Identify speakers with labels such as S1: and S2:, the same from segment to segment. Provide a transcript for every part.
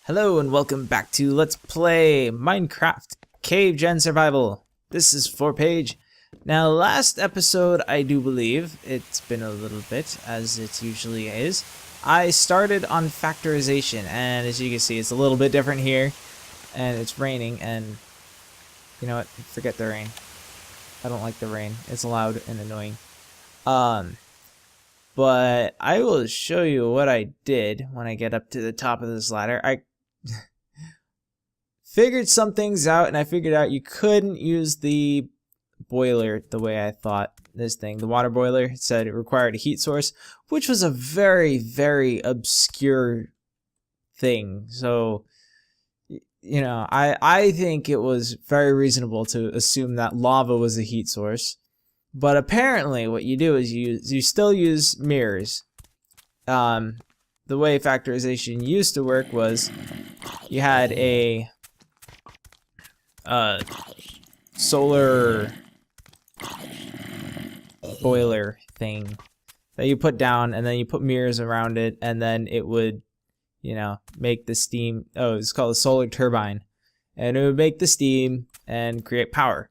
S1: Hello and welcome back to Let's Play Minecraft Cave Gen Survival. This is 4Page. Now last episode, I do believe, it's been a little bit, as it usually is, I started on factorization, and as you can see it's a little bit different here, and it's raining, and you know what, forget the rain. I don't like the rain, it's loud and annoying. But I will show you what I did when I get up to the top of this ladder. I figured some things out, and I figured out you couldn't use the boiler the way I thought. This thing, the water boiler, it said it required a heat source, which was a very, very obscure thing. So, you know, I think it was very reasonable to assume that lava was a heat source. But apparently what you do is you still use mirrors. The way factorization used to work was you had a solar boiler thing that you put down, and then you put mirrors around it, and then it would, you know, make the steam. Oh, it's called a solar turbine, and it would make the steam and create power.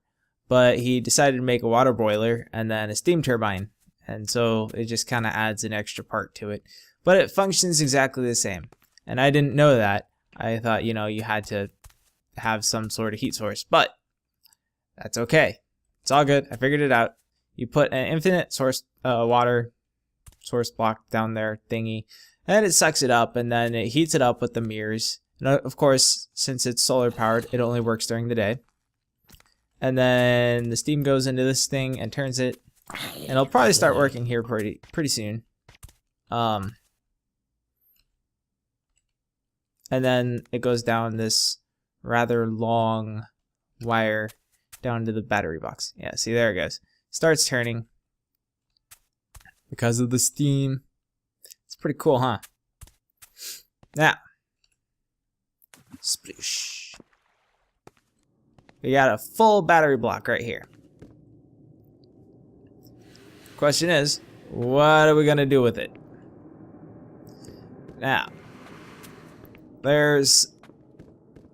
S1: But he decided to make a water boiler and then a steam turbine, and so it just kind of adds an extra part to it. But it functions exactly the same, and I didn't know that. I thought, you know, you had to have some sort of heat source, but that's okay. It's all good. I figured it out. You put an infinite source water source block down there thingy, and it sucks it up, and then it heats it up with the mirrors. And of course, since it's solar powered, it only works during the day. And then the steam goes into this thing and turns it, and it'll probably start working here pretty soon. And then it goes down this rather long wire down to the battery box. Yeah, see, there it goes. Starts turning because of the steam. It's pretty cool, huh? Now, sploosh. We got a full battery block right here. Question is, what are we gonna do with it? Now, there's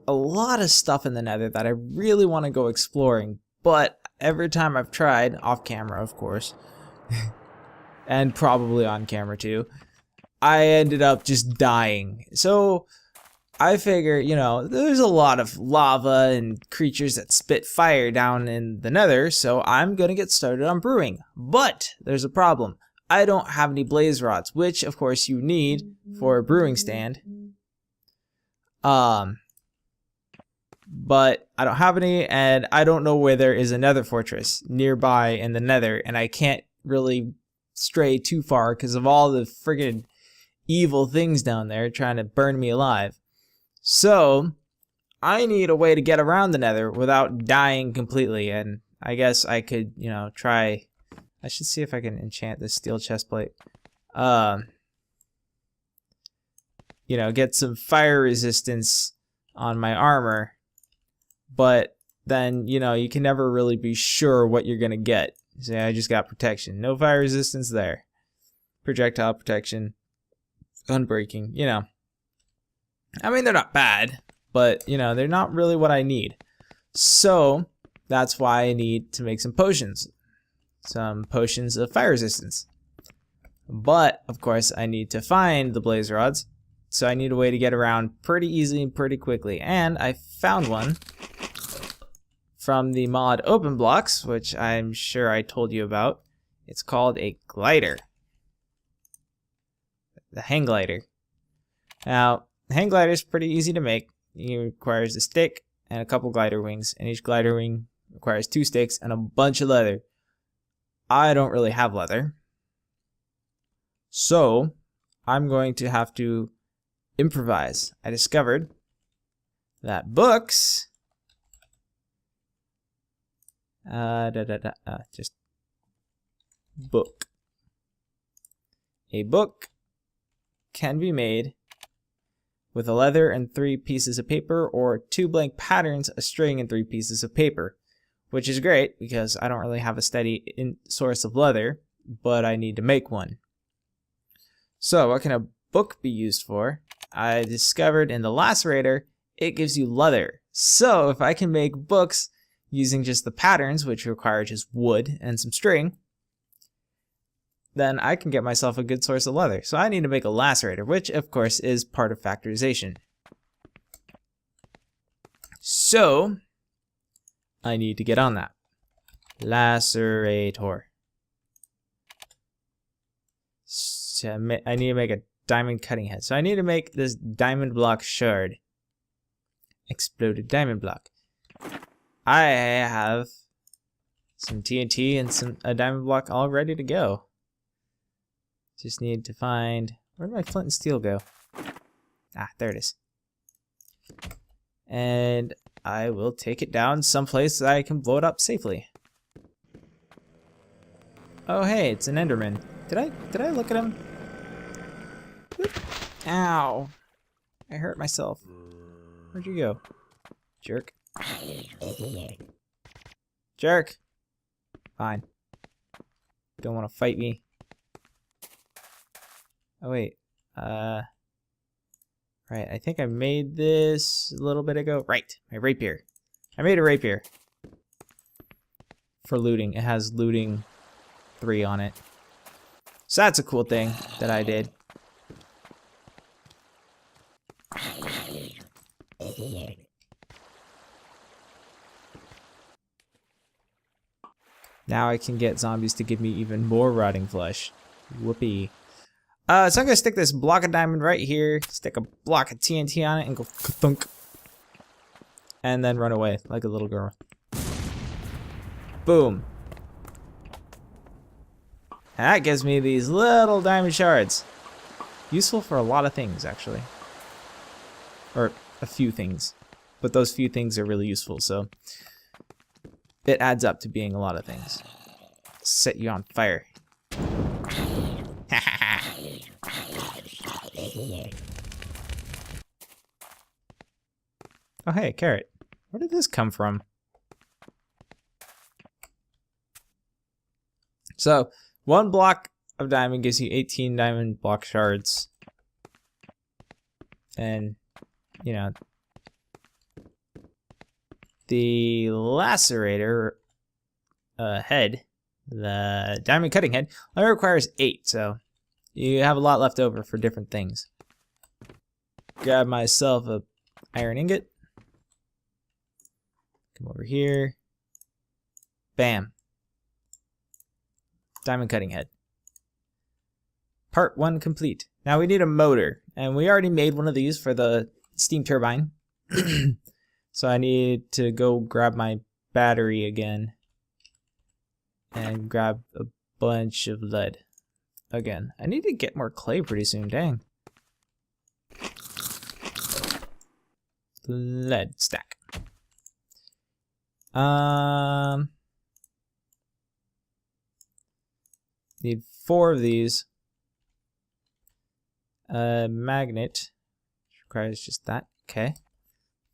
S1: a lot of stuff in the Nether that I really want to go exploring, but every time I've tried, off camera of course, and probably on camera too, I ended up just dying. So I figure, you know, there's a lot of lava and creatures that spit fire down in the Nether, so I'm gonna get started on brewing. But there's a problem. I don't have any blaze rods, which of course you need for a brewing stand. But I don't have any, and I don't know where there is a Nether fortress nearby in the Nether, and I can't really stray too far because of all the friggin' evil things down there trying to burn me alive. So I need a way to get around the Nether without dying completely, and I guess I could, you know, try. I should see if I can enchant this steel chestplate. You know, get some fire resistance on my armor, but then, you know, you can never really be sure what you're gonna get. See, I just got protection. No fire resistance there. Projectile protection. Unbreaking, you know. I mean, they're not bad, but, you know, they're not really what I need. So that's why I need to make some potions. Some potions of fire resistance. But, of course, I need to find the blaze rods. So I need a way to get around pretty easily and pretty quickly. And I found one from the mod OpenBlocks, which I'm sure I told you about. It's called a glider. The hang glider. Now, the hang glider is pretty easy to make. It requires a stick and a couple glider wings, and each glider wing requires 2 sticks and a bunch of leather. I don't really have leather, so I'm going to have to improvise. I discovered that books just book. A book can be made with a leather and 3 pieces of paper, or 2 blank patterns, a string, and 3 pieces of paper, which is great because I don't really have a steady source of leather, but I need to make one. So what can a book be used for? I discovered in the lacerator, it gives you leather. So if I can make books using just the patterns, which require just wood and some string, then I can get myself a good source of leather. So I need to make a lacerator, which of course is part of factorization. So I need to get on that. Lacerator. So I need to make a diamond cutting head. So I need to make this diamond block shard. Exploded diamond block. I have some TNT and a diamond block all ready to go. Just need to find, where did my flint and steel go? Ah, there it is. And I will take it down someplace that I can blow it up safely. Oh hey, it's an Enderman. Did I look at him? Whoop. Ow. I hurt myself. Where'd you go? Jerk. Jerk. Fine. Don't want to fight me. Oh wait. Right, I think I made this a little bit ago. Right, my rapier. I made a rapier. For looting. It has looting 3 on it. So that's a cool thing that I did. Now I can get zombies to give me even more rotting flesh. Whoopee. So I'm gonna stick this block of diamond right here, stick a block of TNT on it, and go thunk. And then run away like a little girl. Boom. And that gives me these little diamond shards. Useful for a lot of things, actually. Or a few things. But those few things are really useful, so it adds up to being a lot of things. Set you on fire. Oh hey, carrot. Where did this come from? So, 1 block of diamond gives you 18 diamond block shards. And, you know, the lacerator head, the diamond cutting head, only requires 8, so you have a lot left over for different things. Grab myself a iron ingot. Come over here. Bam. Diamond cutting head. Part 1 complete. Now we need a motor, and we already made one of these for the steam turbine. So I need to go grab my battery again and grab a bunch of lead. Again, I need to get more clay pretty soon, dang. Lead stack. Need 4 of these. Magnet, which requires just that. Okay.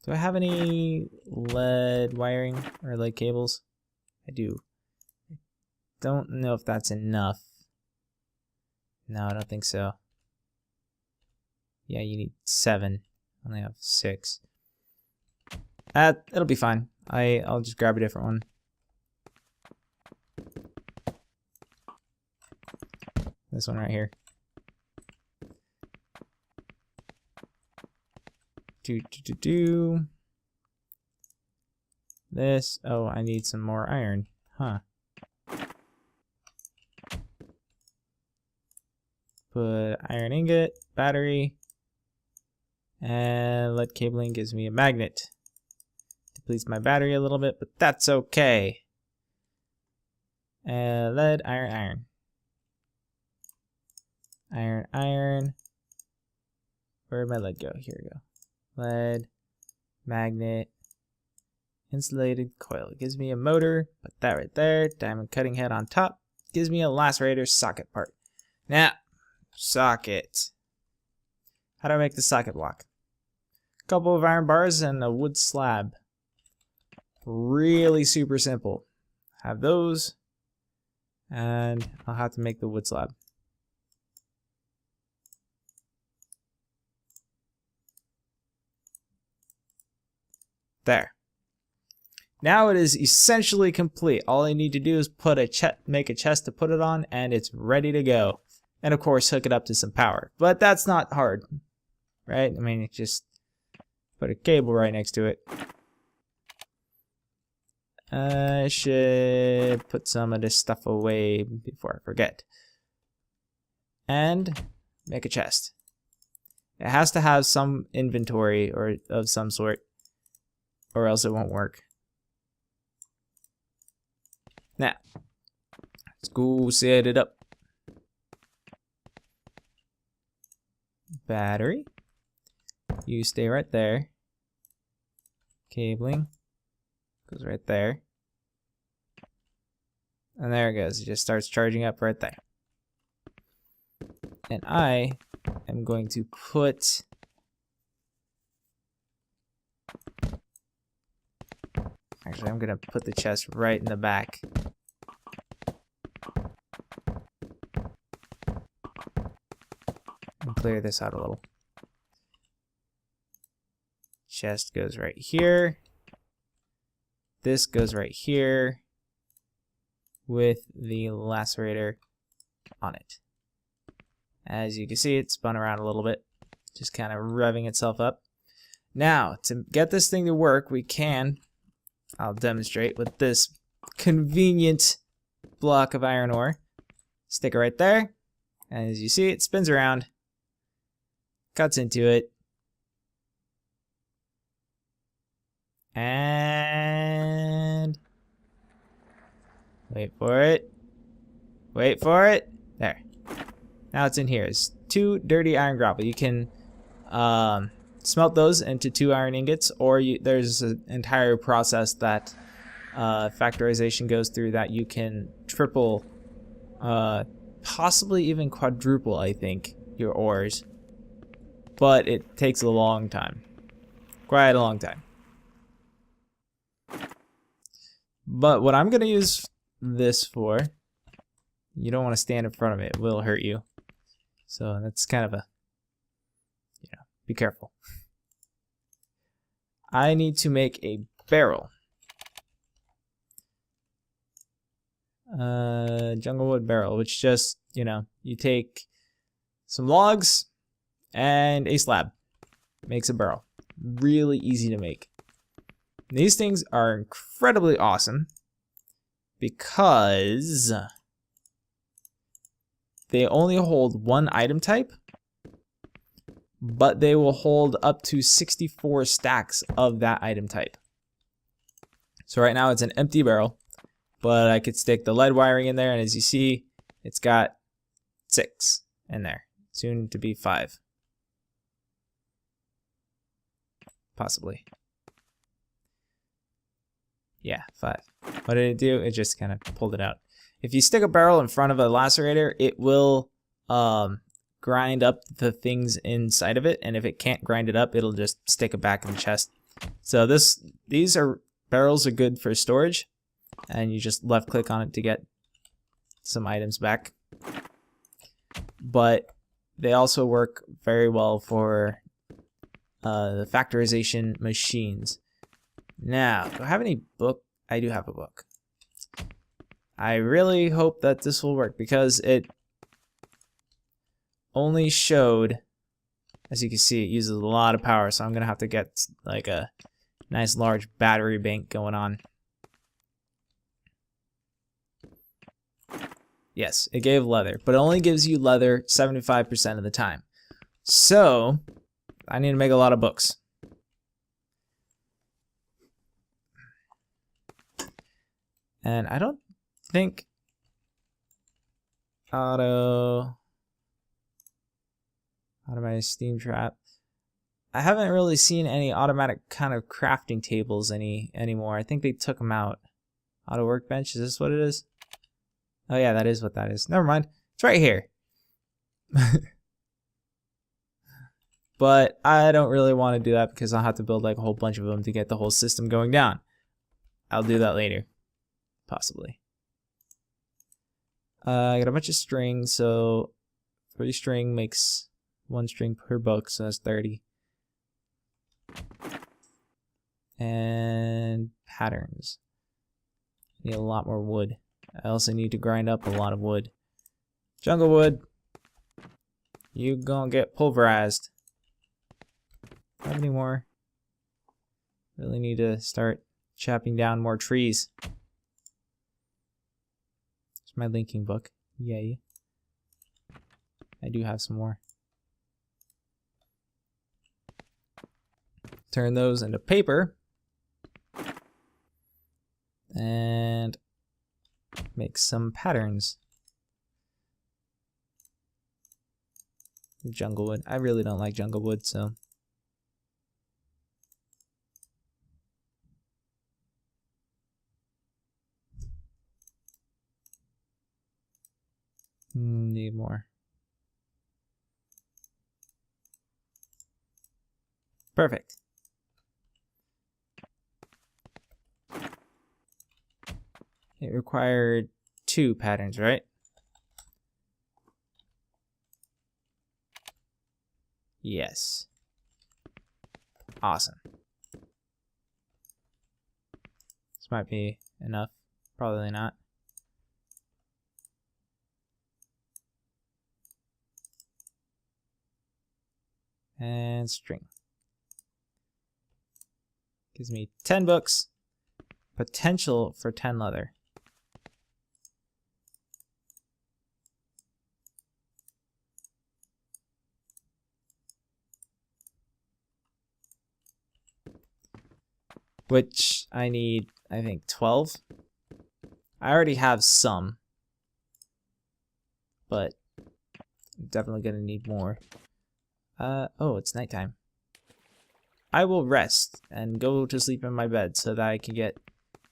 S1: Do I have any lead wiring or lead cables? I do. Don't know if that's enough. No, I don't think so. Yeah, you need 7. I only have 6. It'll be fine. I'll just grab a different one. This one right here. This. Oh, I need some more iron. Huh. Put iron ingot, battery, and lead cabling gives me a magnet. Depletes my battery a little bit, but that's okay. Lead, iron, iron. Iron, iron. Where'd my lead go? Here we go. Lead, magnet, insulated coil. It gives me a motor. Put that right there. Diamond cutting head on top. Gives me a lacerator socket part. Now, socket. How do I make the socket block? A couple of iron bars and a wood slab. Really super simple. Have those. And I'll have to make the wood slab. There. Now it is essentially complete. All I need to do is make a chest to put it on, and it's ready to go. And of course, hook it up to some power. But that's not hard, right? I mean, just put a cable right next to it. I should put some of this stuff away before I forget. And make a chest. It has to have some inventory or of some sort, or else it won't work. Now, let's go set it up. Battery. You stay right there. Cabling. Goes right there. And there it goes. It just starts charging up right there. And I am going to put... Actually, I'm going to put the chest right in the back. And clear this out a little. Chest goes right here. This goes right here with the lacerator on it. As you can see, it spun around a little bit, just kind of revving itself up. Now, to get this thing to work, I'll demonstrate with this convenient block of iron ore. Stick it right there, and as you see, it spins around, cuts into it, and wait for it. There. Now it's in here. It's 2 dirty iron gravel. You can smelt those into 2 iron ingots, or there's an entire process that factorization goes through that you can triple, possibly even quadruple, I think, your ores. But it takes a long time. Quite a long time. But what I'm going to use this for, you don't want to stand in front of it. It will hurt you. So that's kind of be careful. I need to make a barrel. Junglewood barrel, which just, you take some logs and a slab. Makes a barrel. Really easy to make. These things are incredibly awesome because they only hold 1 item type, but they will hold up to 64 stacks of that item type. So right now it's an empty barrel, but I could stick the lead wiring in there, and as you see, it's got 6 in there, soon to be 5. Possibly. Yeah, 5. What did it do? It just kind of pulled it out. If you stick a barrel in front of a lacerator, it will grind up the things inside of it, and if it can't grind it up, it'll just stick it back in the chest. So these barrels are good for storage, and you just left click on it to get some items back. But they also work very well for the factorization machines. Now, do I have any book? I do have a book. I really hope that this will work because it only showed, as you can see, it uses a lot of power, so I'm gonna have to get like a nice large battery bank going on. Yes, it gave leather, but it only gives you leather 75% of the time. So I need to make a lot of books. And I don't think automatic steam trap. I haven't really seen any automatic kind of crafting tables anymore. I think they took them out. Auto workbench, is this what it is? Oh yeah, that is what that is. Never mind. It's right here. But I don't really want to do that because I'll have to build like a whole bunch of them to get the whole system going down. I'll do that later. Possibly. I got a bunch of string, so 3 string makes 1 string per book, so that's 30. And patterns. Need a lot more wood. I also need to grind up a lot of wood. Jungle wood. You gonna get pulverized. Have any more? Really need to start chopping down more trees. It's my linking book. Yay. I do have some more. Turn those into paper. And make some patterns. Jungle wood. I really don't like jungle wood, so. Need more. Perfect. It required 2 patterns, right? Yes. Awesome. This might be enough. Probably not. And string. Gives me 10 books. Potential for 10 leather. Which I need, I think, 12. I already have some. But I'm definitely gonna need more. Oh, it's nighttime. I will rest and go to sleep in my bed so that I can get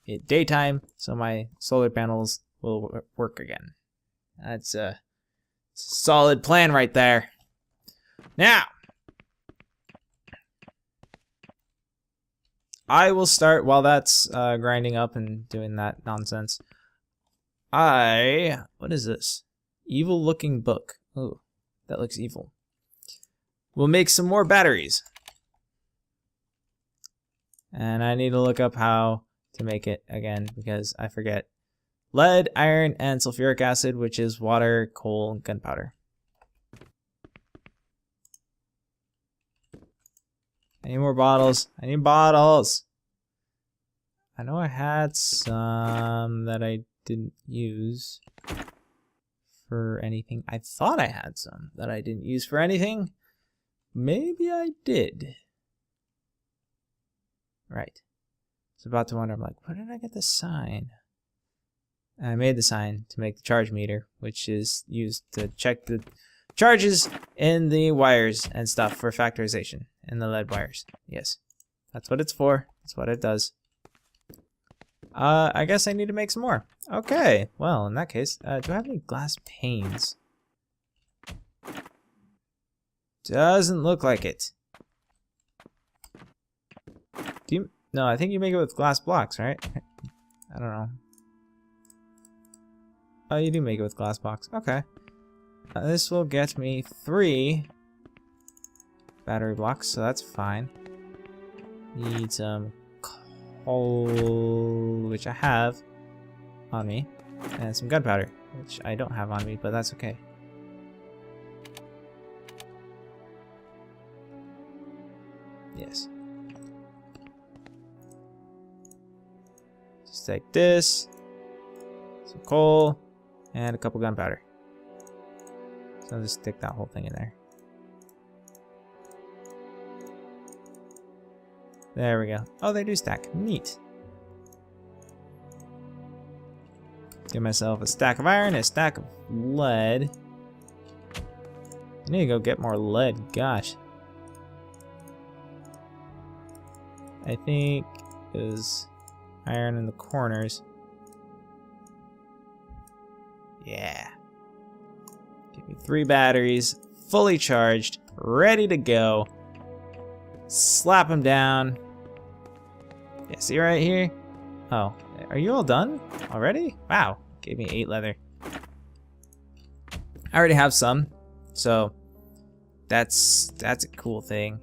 S1: it daytime so my solar panels will work again. That's a solid plan right there. Now, I will start while that's grinding up and doing that nonsense. What is this? Evil looking book. Oh, that looks evil. We'll make some more batteries. And I need to look up how to make it again because I forget. Lead, iron, and sulfuric acid, which is water, coal, and gunpowder. I need more bottles. I need bottles. I know I had some that I didn't use for anything. I thought I had some that I didn't use for anything. Maybe I did. Right. I was about to wonder, I'm like, where did I get the sign? And I made the sign to make the charge meter, which is used to check the charges in the wires and stuff for factorization in the lead wires. Yes. That's what it's for. That's what it does. I guess I need to make some more. Okay. Well, in that case, do I have any glass panes? Doesn't look like it. Do you? No, I think you make it with glass blocks, right? I don't know. Oh, you do make it with glass blocks. Okay. This will get me 3 battery blocks, so that's fine. Need some coal, which I have on me, and some gunpowder, which I don't have on me, but that's okay. Yes. Just take this, some coal, and a couple gunpowder. So I'll just stick that whole thing in there. There we go. Oh, they do stack. Neat. Give myself a stack of iron, a stack of lead. I need to go get more lead. Gosh. I think it was iron in the corners. Yeah. Give me 3 batteries, fully charged, ready to go. Slap them down. Yeah, see right here? Oh, are you all done already? Wow, gave me 8 leather. I already have some, so that's a cool thing.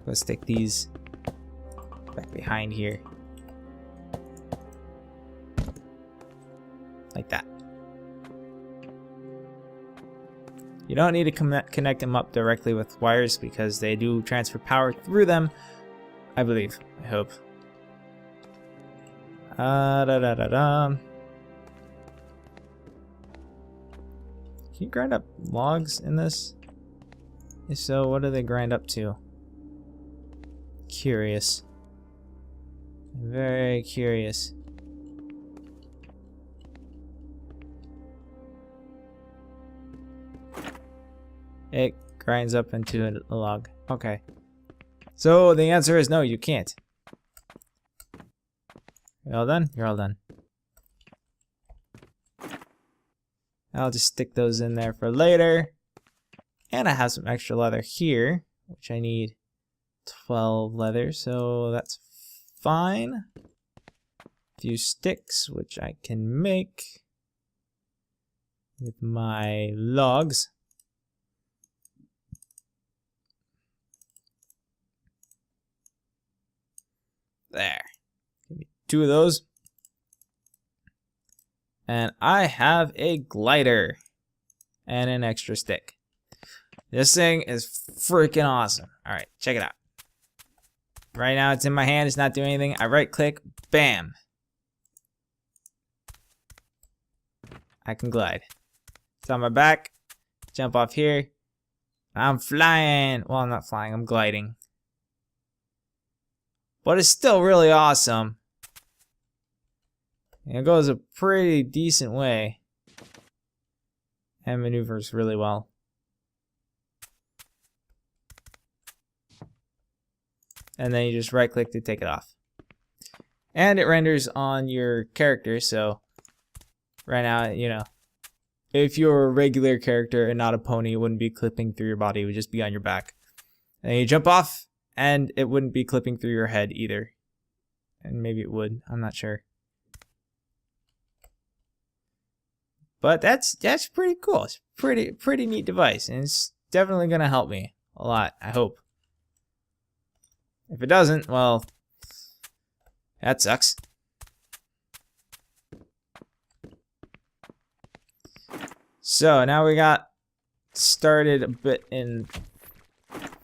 S1: Let's stick these behind here. Like that. You don't need to connect them up directly with wires because they do transfer power through them, I believe. I hope. Can you grind up logs in this? If so, what do they grind up to? Curious. Very curious. It grinds up into a log. Okay. So the answer is no, you can't. You all done? You're all done. I'll just stick those in there for later. And I have some extra leather here, which I need 12 leather, so that's fine. A few sticks, which I can make with my logs. There. Give me 2 of those. And I have a glider and an extra stick. This thing is freaking awesome. Alright, check it out. Right now it's in my hand, it's not doing anything. I right click, bam. I can glide. It's on my back, jump off here. I'm flying. Well, I'm not flying, I'm gliding. But it's still really awesome. And it goes a pretty decent way. And maneuvers really well. And then you just right click to take it off. And it renders on your character, so right now, you know, if you're a regular character and not a pony, it wouldn't be clipping through your body, it would just be on your back. And you jump off, and it wouldn't be clipping through your head either. And maybe it would, I'm not sure. But that's pretty cool. It's pretty neat device, and it's definitely gonna help me a lot, I hope. If it doesn't, well, that sucks. So now we got started a bit in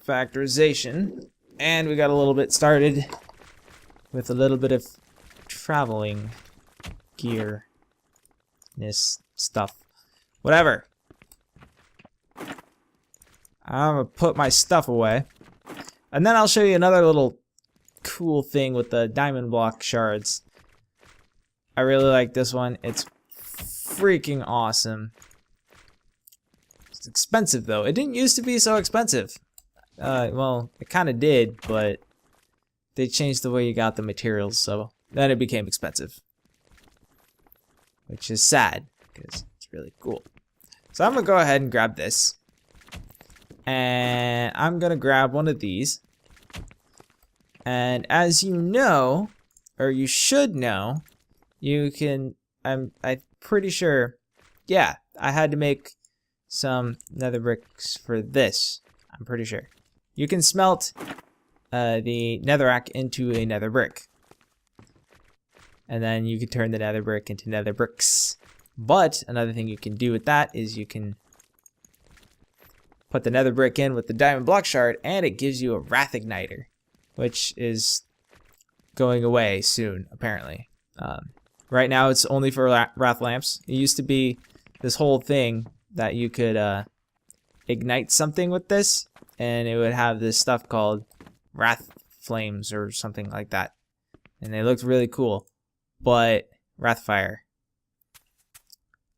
S1: factorization, and we got a little bit started with a little bit of traveling gear, this stuff, whatever. I'm gonna put my stuff away. And then I'll show you another little cool thing with the diamond block shards. I really like this one. It's freaking awesome. It's expensive though. It didn't used to be so expensive. Well, it kind of did, but they changed the way you got the materials, so then it became expensive. Which is sad, because it's really cool. So I'm gonna go ahead and grab this. And I'm gonna grab one of these. And as you know, or you should know, you can, I'm pretty sure, yeah, I had to make some nether bricks for this. I'm pretty sure. You can smelt the netherrack into a nether brick. And then you can turn the nether brick into nether bricks. But another thing you can do with that is you can put the nether brick in with the diamond block shard, and it gives you a wrath igniter, which is going away soon, apparently. Right now it's only for wrath lamps. It used to be this whole thing that you could ignite something with this, and it would have this stuff called wrath flames or something like that. And they looked really cool, but wrath fire.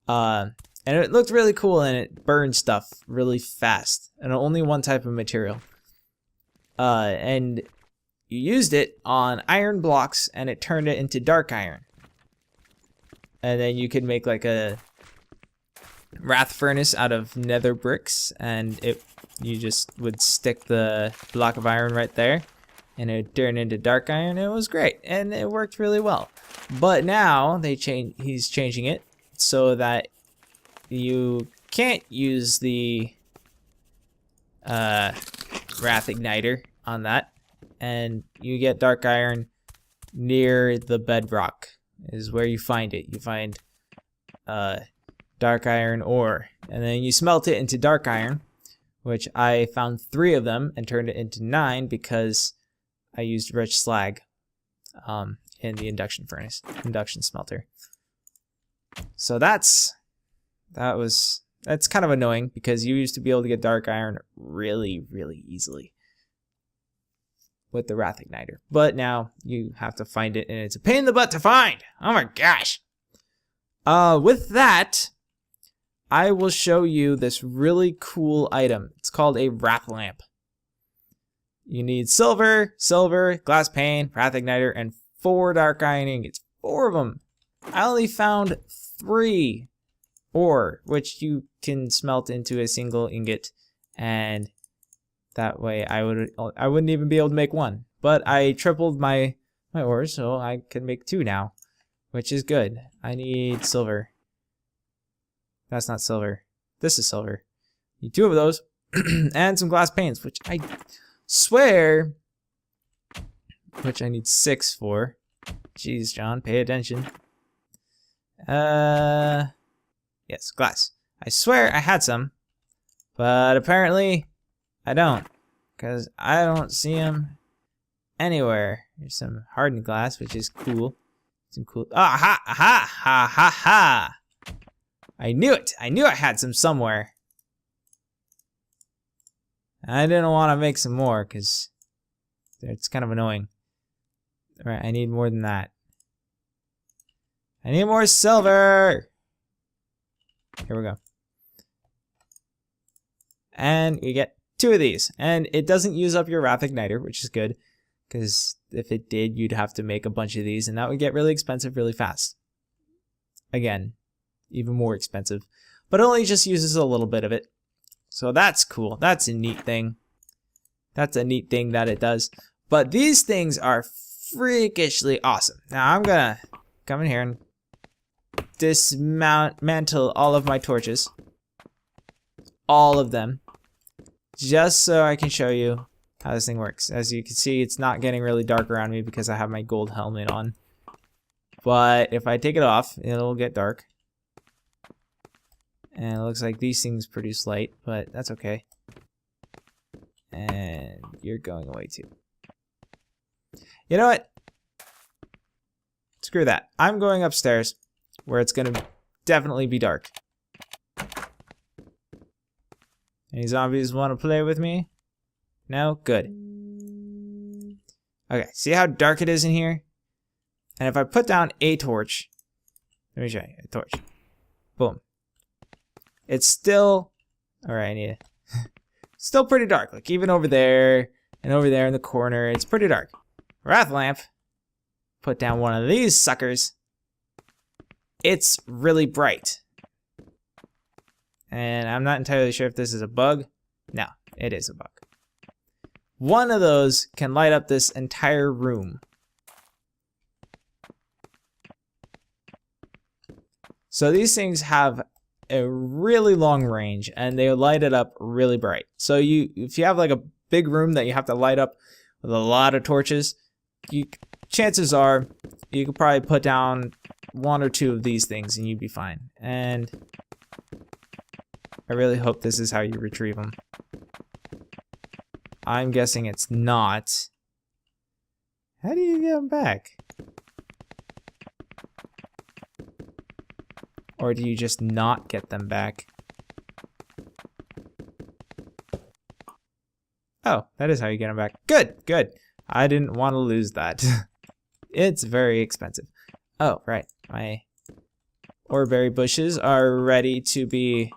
S1: And it looked really cool, and it burned stuff really fast, and only one type of material. And you used it on iron blocks, and it turned it into dark iron. And then you could make like a wrath furnace out of nether bricks, and you just would stick the block of iron right there, and it would turn into dark iron. It was great, and it worked really well. But now he's changing it so that you can't use the wrath igniter on that, and you get dark iron near the bedrock is where you find it. You find dark iron ore, and then you smelt it into dark iron, which I found 3 of them and turned it into 9 because I used rich slag in the induction smelter. So that's kind of annoying because you used to be able to get dark iron really, really easily with the Wrath Igniter, but now you have to find it, and it's a pain in the butt to find. Oh my gosh. With that, I will show you this really cool item. It's called a Wrath Lamp. You need silver, glass pane, Wrath Igniter, and 4 dark iron ingots. 4 of them. I only found 3 ore, which you can smelt into a single ingot, and that way I wouldn't even be able to make 1. But I tripled my ores, so I can make 2 now, which is good. I need silver. That's not silver. This is silver. Need 2 of those and some glass panes, which I swear, which I need 6 for. Jeez, John, pay attention. Yes, glass. I swear I had some, but apparently I don't, because I don't see them anywhere. There's some hardened glass, which is cool. Some cool. Ha ha ha ha ha! I knew it. I knew I had some somewhere. I didn't want to make some more because it's kind of annoying. All right, I need more than that. I need more silver. Here we go. And we get 2 of these. And it doesn't use up your Wrath Igniter, which is good. Because if it did, you'd have to make a bunch of these. And that would get really expensive really fast. Again, even more expensive. But it only just uses a little bit of it. So that's cool. That's a neat thing. That's a neat thing that it does. But these things are freakishly awesome. Now I'm going to come in here and dismantle all of my torches. All of them. Just so I can show you how this thing works. As you can see, it's not getting really dark around me because I have my gold helmet on. But if I take it off, it'll get dark. And it looks like these things produce light, but that's okay. And you're going away too. You know what? Screw that. I'm going upstairs where it's going to definitely be dark. Any zombies want to play with me? No? Good. Okay, see how dark it is in here? And if I put down a torch, let me show you, a torch. Boom. It's still, alright, I need it. Still pretty dark, like even over there and over there in the corner, it's pretty dark. Wrath Lamp, put down one of these suckers. It's really bright. And I'm not entirely sure if this is a bug. No, it is a bug. One of those can light up this entire room. So these things have a really long range and they light it up really bright. So if you have like a big room that you have to light up with a lot of torches, chances are you could probably put down 1 or 2 of these things and you'd be fine. And I really hope this is how you retrieve them. I'm guessing it's not. How do you get them back? Or do you just not get them back? Oh, that is how you get them back. Good, good. I didn't want to lose that. It's very expensive. Oh, right. My oreberry bushes are ready to be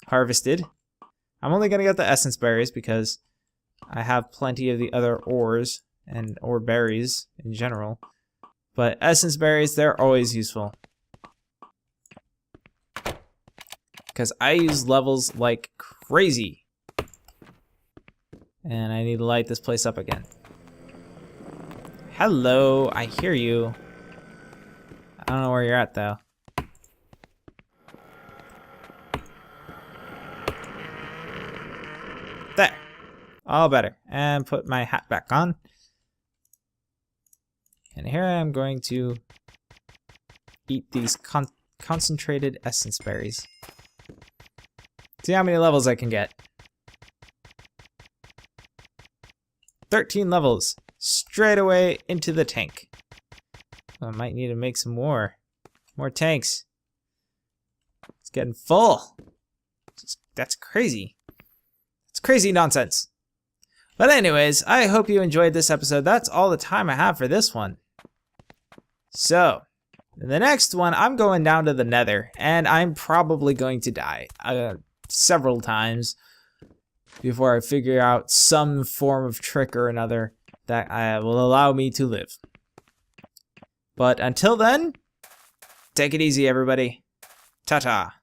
S1: harvested. I'm only going to get the essence berries because I have plenty of the other ores and ore berries in general. But essence berries, they're always useful. Because I use levels like crazy. And I need to light this place up again. Hello, I hear you. I don't know where you're at though. There. All better. And put my hat back on. And here I am going to eat these concentrated essence berries. See how many levels I can get. 13 levels. Straight away into the tank. I might need to make some more tanks. It's getting full. That's crazy. It's crazy nonsense. But anyways, I hope you enjoyed this episode. That's all the time I have for this one. So, in the next one, I'm going down to the Nether, and I'm probably going to die several times before I figure out some form of trick or another that will allow me to live. But until then, take it easy, everybody. Ta-ta.